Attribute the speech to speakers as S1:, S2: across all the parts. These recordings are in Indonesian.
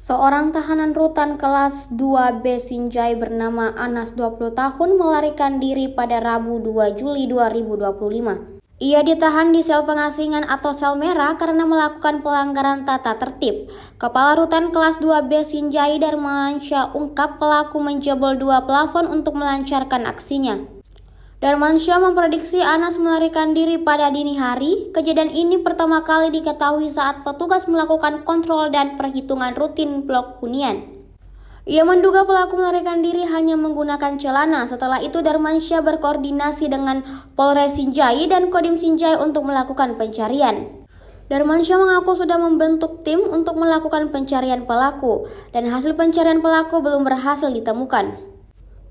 S1: Seorang tahanan rutan kelas 2B Sinjai bernama Anas 20 tahun melarikan diri pada Rabu 2 Juli 2025. Ia ditahan di sel pengasingan atau sel merah karena melakukan pelanggaran tata tertib. Kepala Rutan kelas 2B Sinjai Darmansyah ungkap pelaku menjebol 2 plafon untuk melancarkan aksinya. Darmansyah memprediksi Anas melarikan diri pada dini hari. Kejadian ini pertama kali diketahui saat petugas melakukan kontrol dan perhitungan rutin blok hunian. Ia menduga pelaku melarikan diri hanya menggunakan celana. Setelah itu Darmansyah berkoordinasi dengan Polres Sinjai dan Kodim Sinjai untuk melakukan pencarian. Darmansyah mengaku sudah membentuk tim untuk melakukan pencarian pelaku dan hasil pencarian pelaku belum berhasil ditemukan.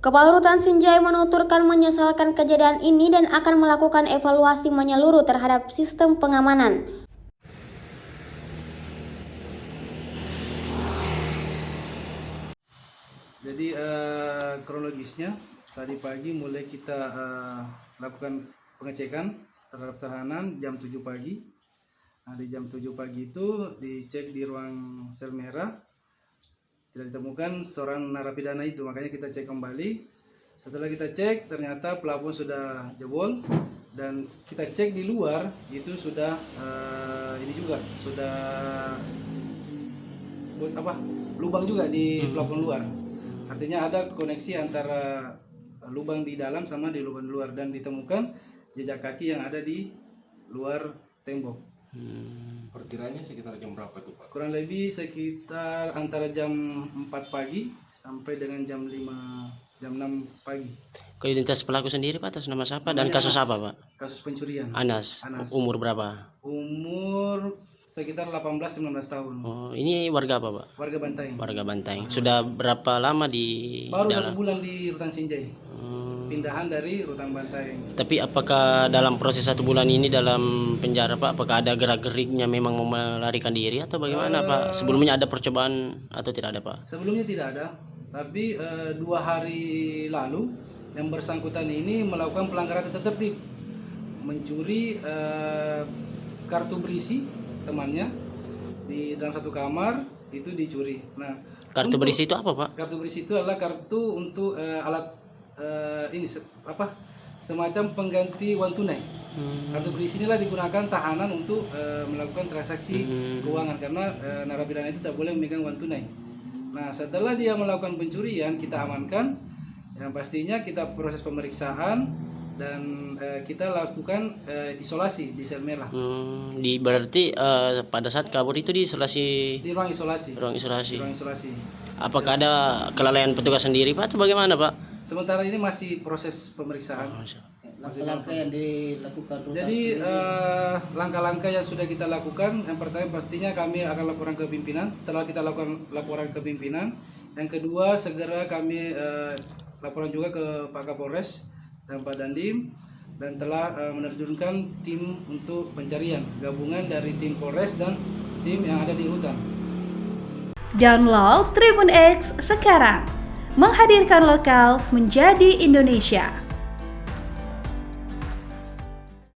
S1: Kepala Rutan Sinjai menuturkan menyesalkan kejadian ini dan akan melakukan evaluasi menyeluruh terhadap sistem pengamanan.
S2: Jadi kronologisnya tadi pagi mulai kita lakukan pengecekan terhadap tahanan jam 7 pagi. Nah, di jam 7 pagi itu dicek di ruang sel merah. Tidak ditemukan seorang narapidana itu, makanya kita cek kembali. Setelah kita cek, ternyata plafon sudah jebol dan kita cek di luar itu sudah ini juga sudah lubang juga di plafon luar. Artinya ada koneksi antara lubang di dalam sama di lubang luar dan ditemukan jejak kaki yang ada di luar tembok.
S3: Perkiranya sekitar jam berapa tuh Pak?
S2: Kurang lebih sekitar antara jam 4 pagi sampai dengan jam 6 pagi.
S4: Identitas pelaku sendiri Pak atas nama siapa dan kasus apa Pak?
S2: Kasus pencurian.
S4: Anas. Umur berapa?
S2: Umur sekitar 18-19 tahun.
S4: Oh, ini warga apa Pak?
S2: Warga Bantaeng.
S4: Warga Bantaeng. Sudah berapa lama di
S2: Baru
S4: dalam?
S2: 1 bulan di Rutan Sinjai. Pindahan dari Rutan Bantaeng.
S4: Tapi apakah dalam proses 1 bulan ini dalam penjara Pak, apakah ada gerak-geriknya memang mau melarikan diri atau bagaimana Pak? Sebelumnya ada percobaan atau tidak ada Pak?
S2: Sebelumnya tidak ada, tapi 2 hari lalu yang bersangkutan ini melakukan pelanggaran tata tertib, mencuri kartu berisi temannya di dalam satu kamar itu dicuri. Nah,
S4: kartu berisi itu apa Pak?
S2: Kartu berisi itu adalah kartu untuk alat semacam pengganti uang tunai. Kartu berisi inilah digunakan tahanan untuk melakukan transaksi keuangan karena narapidana itu tak boleh memegang uang tunai. Nah, setelah dia melakukan pencurian kita amankan, yang pastinya kita proses pemeriksaan dan kita lakukan isolasi di sel merah.
S4: Berarti pada saat kabur itu diisolasi
S2: Di ruang isolasi.
S4: Ruang isolasi.
S2: Ruang isolasi.
S4: Apakah ada kelalaian petugas sendiri Pak atau bagaimana Pak?
S2: Sementara ini masih proses pemeriksaan.
S5: Langkah-langkah yang dilakukan Rutan
S2: Jadi
S5: sendiri.
S2: langkah-langkah yang sudah kita lakukan, yang pertama pastinya kami akan laporan ke pimpinan. Setelah kita lakukan laporan ke pimpinan, yang kedua segera kami laporan juga ke Pak Kapolres dan Pak Dandim, dan telah menerjunkan tim untuk pencarian gabungan dari tim Polres dan tim yang ada di Rutan.
S6: Download Tribun X sekarang, menghadirkan lokal menjadi Indonesia.